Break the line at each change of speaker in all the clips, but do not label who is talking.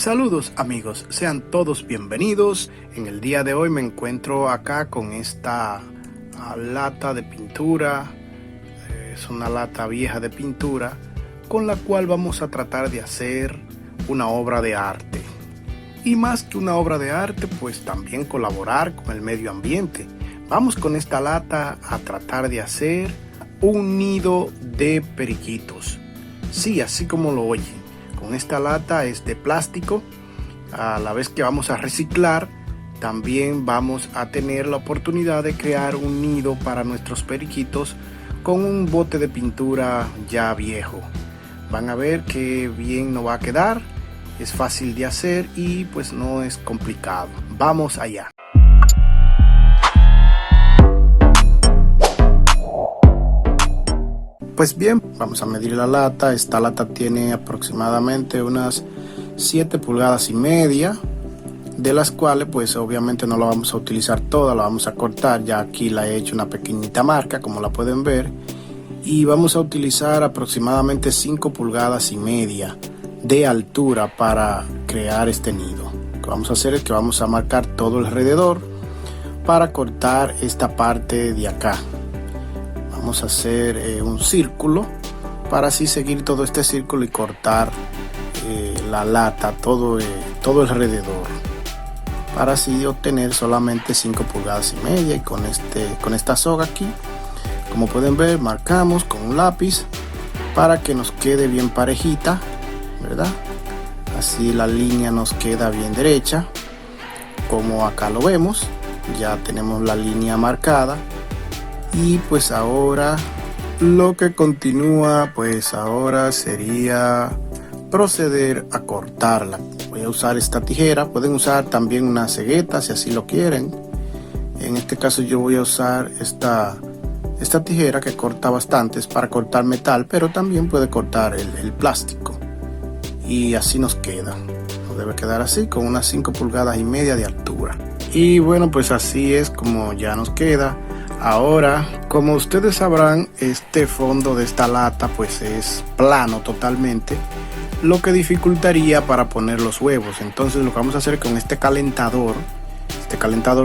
Saludos amigos, sean todos bienvenidos. En el día de hoy me encuentro acá con esta lata de pintura. Es una lata vieja de pintura con la cual vamos a tratar de hacer una obra de arte. Y más que una obra de arte, pues también colaborar con el medio ambiente. Vamos con esta lata a tratar de hacer un nido de periquitos. Sí, así como lo oyen. Con esta lata es de plástico. A la vez que vamos a reciclar, también vamos a tener la oportunidad de crear un nido para nuestros periquitos con un bote de pintura ya viejo. Van a ver qué bien nos va a quedar. Es fácil de hacer y pues no es complicado. Vamos allá. Pues bien, vamos a medir la lata. Esta lata tiene aproximadamente unas 7 pulgadas y media, de las cuales pues obviamente no la vamos a utilizar toda, la vamos a cortar. Ya aquí la he hecho una pequeñita marca, como la pueden ver, y vamos a utilizar aproximadamente 5 pulgadas y media de altura para crear este nido. Lo que vamos a hacer es que vamos a marcar todo alrededor para cortar esta parte de acá. Vamos a hacer un círculo para así seguir todo este círculo y cortar la lata todo alrededor, para así obtener solamente 5 pulgadas y media. Y con esta soga aquí, como pueden ver, marcamos con un lápiz para que nos quede bien parejita, ¿verdad? Así la línea nos queda bien derecha, como acá lo vemos. Ya tenemos la línea marcada. Y pues ahora lo que continúa, pues ahora sería proceder a cortarla. Voy a usar esta tijera. Pueden usar también una cegueta si así lo quieren. En este caso yo voy a usar esta tijera que corta bastante. Es para cortar metal, pero también puede cortar el plástico. Y así nos queda. Nos debe quedar así, con unas 5 pulgadas y media de altura. Y bueno, pues así es como ya nos queda. Ahora, como ustedes sabrán, este fondo de esta lata pues es plano totalmente, lo que dificultaría para poner los huevos. Entonces lo que vamos a hacer con este calentador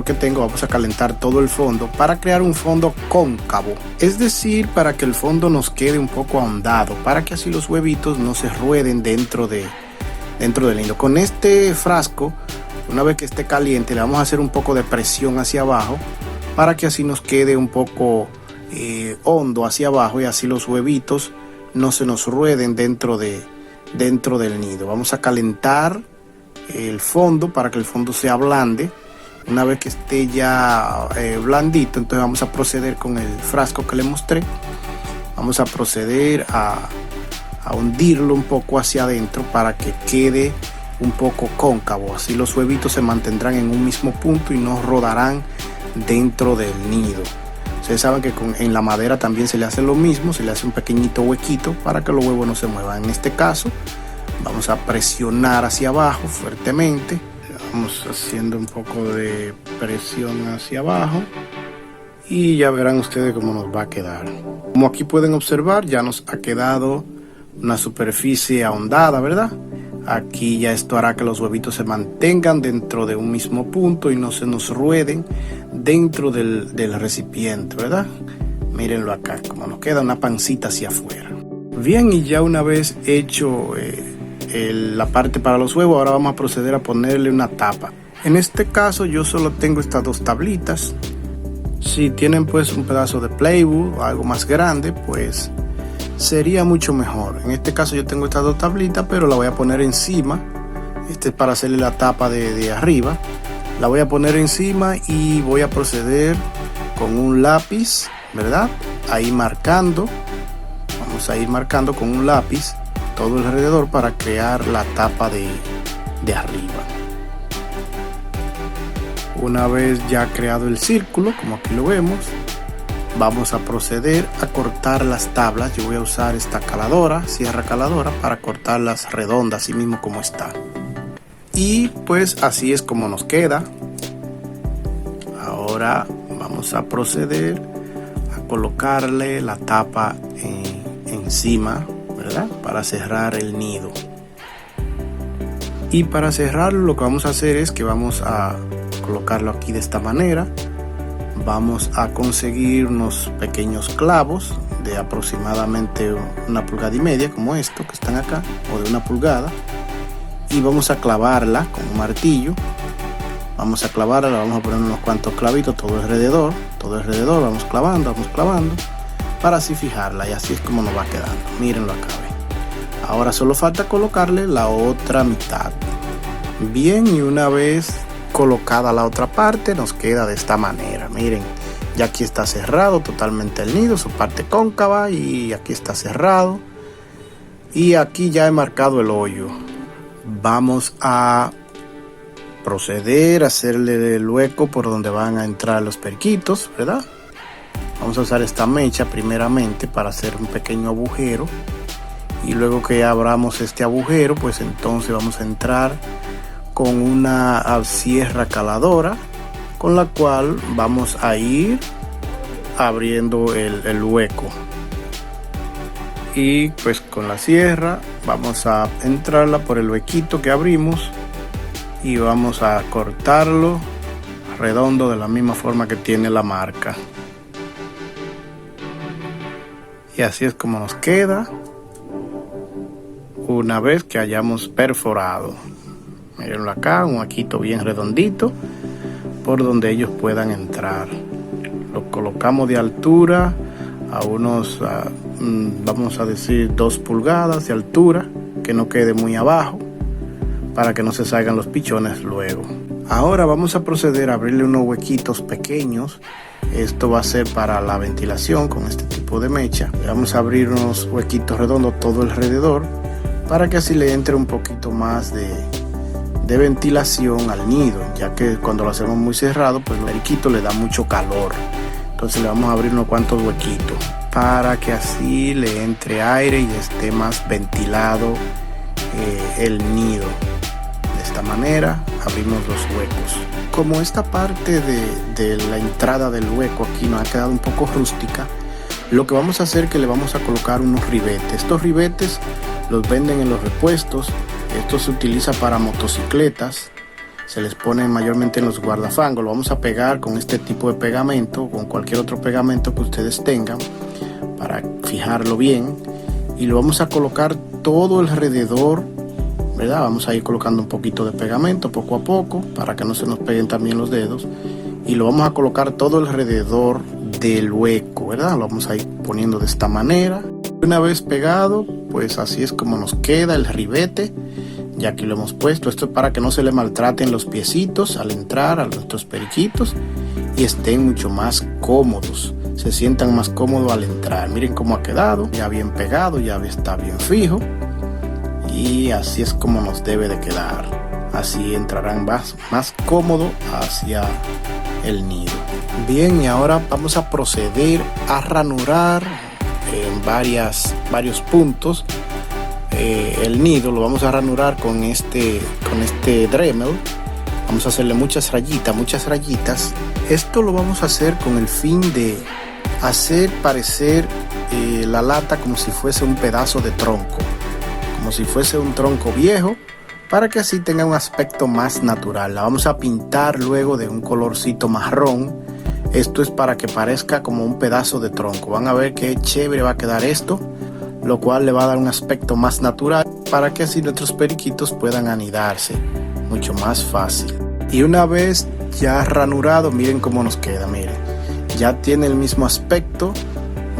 que tengo, vamos a calentar todo el fondo para crear un fondo cóncavo, es decir, para que el fondo nos quede un poco ahondado, para que así los huevitos no se rueden dentro del nido. Con este frasco, una vez que esté caliente, le vamos a hacer un poco de presión hacia abajo para que así nos quede un poco hondo hacia abajo y así los huevitos no se nos rueden dentro del nido. Vamos a calentar el fondo para que el fondo se ablande. Una vez que esté ya blandito, entonces vamos a proceder con el frasco que les mostré. Vamos a proceder a hundirlo un poco hacia adentro para que quede un poco cóncavo. Así los huevitos se mantendrán en un mismo punto y no rodarán dentro del nido. Ustedes saben que en la madera también se le hace lo mismo, se le hace un pequeñito huequito para que los huevos no se muevan. En este caso vamos a presionar hacia abajo fuertemente. Vamos haciendo un poco de presión hacia abajo y ya verán ustedes cómo nos va a quedar. Como aquí pueden observar, ya nos ha quedado una superficie ahondada, ¿verdad? Aquí ya esto hará que los huevitos se mantengan dentro de un mismo punto y no se nos rueden dentro del recipiente, ¿verdad? Mírenlo acá, como nos queda una pancita hacia afuera. Bien, y ya una vez hecho la parte para los huevos, ahora vamos a proceder a ponerle una tapa. En este caso yo solo tengo estas 2 tablitas. Si tienen pues un pedazo de plywood o algo más grande, pues sería mucho mejor. En este caso yo tengo estas 2 tablitas, pero la voy a poner encima. Este es para hacerle la tapa de arriba. La voy a poner encima y voy a proceder con un lápiz, ¿verdad? Ahí marcando. Vamos a ir marcando con un lápiz todo alrededor para crear la tapa de arriba. Una vez ya creado el círculo, como aquí lo vemos, vamos a proceder a cortar las tablas. Yo voy a usar esta caladora, sierra caladora, para cortarlas redondas, así mismo como está. Y pues así es como nos queda. Ahora vamos a proceder a colocarle la tapa encima, ¿verdad? Para cerrar el nido. Y para cerrarlo, lo que vamos a hacer es que vamos a colocarlo aquí de esta manera. Vamos a conseguir unos pequeños clavos de aproximadamente 1,5 pulgadas como estos que están acá, o de 1 pulgada, y vamos a clavarla con un martillo. Vamos a clavarla, vamos a poner unos cuantos clavitos todo alrededor, vamos clavando para así fijarla, y así es como nos va quedando. Mírenlo acá, ¿ven? Ahora solo falta colocarle la otra mitad. Bien, y una vez colocada la otra parte, nos queda de esta manera. Miren, ya aquí está cerrado totalmente el nido, su parte cóncava, y aquí está cerrado, y aquí ya he marcado el hoyo. Vamos a proceder a hacerle el hueco por donde van a entrar los periquitos, ¿verdad? Vamos a usar esta mecha primeramente para hacer un pequeño agujero, y luego que abramos este agujero, pues entonces vamos a entrar con una sierra caladora, con la cual vamos a ir abriendo el hueco. Y pues con la sierra vamos a entrarla por el huequito que abrimos y vamos a cortarlo redondo de la misma forma que tiene la marca. Y así es como nos queda una vez que hayamos perforado. Mírenlo acá, un huequito bien redondito por donde ellos puedan entrar. Lo colocamos de altura a unos, vamos a decir, 2 pulgadas de altura, que no quede muy abajo, para que no se salgan los pichones luego. Ahora vamos a proceder a abrirle unos huequitos pequeños. Esto va a ser para la ventilación con este tipo de mecha. Vamos a abrir unos huequitos redondos todo alrededor, para que así le entre un poquito más de ventilación al nido, ya que cuando lo hacemos muy cerrado, pues el periquito le da mucho calor. Entonces le vamos a abrir unos cuantos huequitos para que así le entre aire y esté más ventilado el nido. De esta manera abrimos los huecos. Como esta parte de la entrada del hueco aquí nos ha quedado un poco rústica, lo que vamos a hacer es que le vamos a colocar unos ribetes. Estos ribetes los venden en los repuestos. Esto se utiliza para motocicletas, se les pone mayormente en los guardafangos. Lo vamos a pegar con este tipo de pegamento o con cualquier otro pegamento que ustedes tengan para fijarlo bien, y lo vamos a colocar todo alrededor, ¿verdad? Vamos a ir colocando un poquito de pegamento poco a poco para que no se nos peguen también los dedos, y lo vamos a colocar todo alrededor del hueco, ¿verdad? Lo vamos a ir poniendo de esta manera. Una vez pegado, pues así es como nos queda el ribete. Ya aquí lo hemos puesto. Esto es para que no se le maltraten los piecitos al entrar a nuestros periquitos y estén mucho más cómodos, se sientan más cómodos al entrar. Miren cómo ha quedado, ya bien pegado, ya está bien fijo, y así es como nos debe de quedar. Así entrarán más cómodo hacia el nido. Bien, y ahora vamos a proceder a ranurar en varios puntos. El nido lo vamos a ranurar con este Dremel. Vamos a hacerle muchas rayitas. Esto lo vamos a hacer con el fin de hacer parecer la lata como si fuese un pedazo de tronco, como si fuese un tronco viejo, para que así tenga un aspecto más natural. La vamos a pintar luego de un colorcito marrón. Esto es para que parezca como un pedazo de tronco. Van a ver qué chévere va a quedar esto, lo cual le va a dar un aspecto más natural para que así nuestros periquitos puedan anidarse mucho más fácil. Y una vez ya ranurado, miren cómo nos queda. Miren, ya tiene el mismo aspecto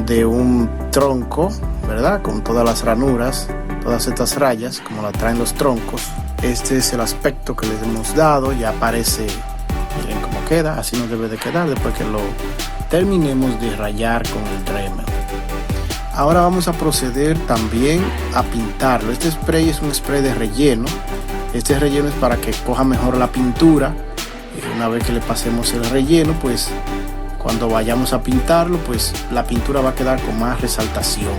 de un tronco, ¿verdad? Con todas las ranuras, todas estas rayas como la traen los troncos. Este es el aspecto que les hemos dado. Ya parece, miren cómo queda. Así nos debe de quedar después que lo terminemos de rayar con el Dremel. Ahora vamos a proceder también a pintarlo. Este spray es un spray de relleno. Este relleno es para que coja mejor la pintura. Una vez que le pasemos el relleno, pues cuando vayamos a pintarlo, pues la pintura va a quedar con más resaltación,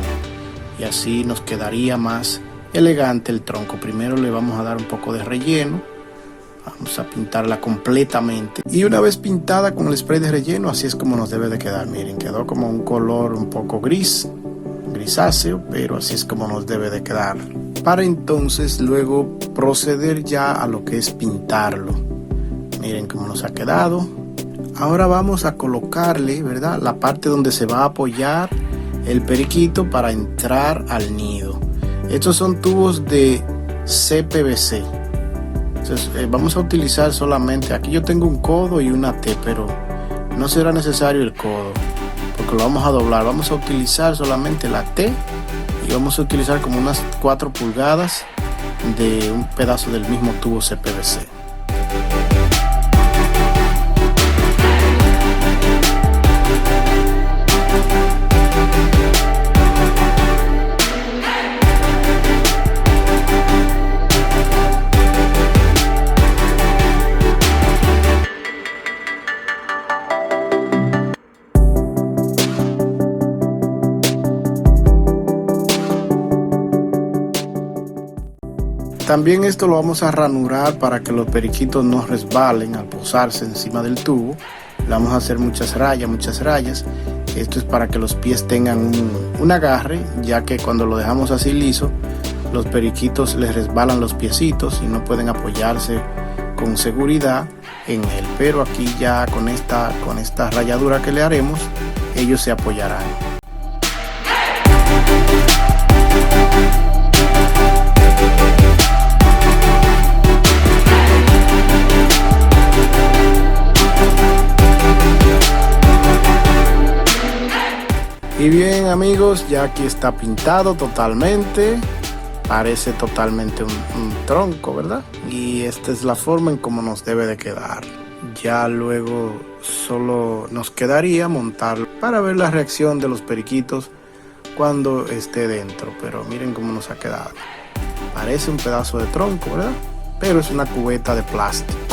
y así nos quedaría más elegante el tronco. Primero le vamos a dar un poco de relleno. Vamos a pintarla completamente, y una vez pintada con el spray de relleno, así es como nos debe de quedar. Miren, quedó como un color un poco grisáceo, pero así es como nos debe de quedar para entonces luego proceder ya a lo que es pintarlo. Miren cómo nos ha quedado. Ahora vamos a colocarle, ¿verdad?, la parte donde se va a apoyar el periquito para entrar al nido. Estos son tubos de CPVC. Entonces, vamos a utilizar solamente, aquí yo tengo un codo y una T, pero no será necesario el codo porque lo vamos a doblar. Vamos a utilizar solamente la T y vamos a utilizar como unas 4 pulgadas de un pedazo del mismo tubo CPVC. También esto lo vamos a ranurar para que los periquitos no resbalen al posarse encima del tubo. Le vamos a hacer muchas rayas. Esto es para que los pies tengan un agarre, ya que cuando lo dejamos así liso, los periquitos les resbalan los piecitos y no pueden apoyarse con seguridad en él. Pero aquí ya con esta ralladura que le haremos, ellos se apoyarán. Y bien amigos, ya aquí está pintado totalmente, parece totalmente un tronco, ¿verdad? Y esta es la forma en cómo nos debe de quedar. Ya luego solo nos quedaría montarlo para ver la reacción de los periquitos cuando esté dentro. Pero miren cómo nos ha quedado. Parece un pedazo de tronco, ¿verdad? Pero es una cubeta de plástico.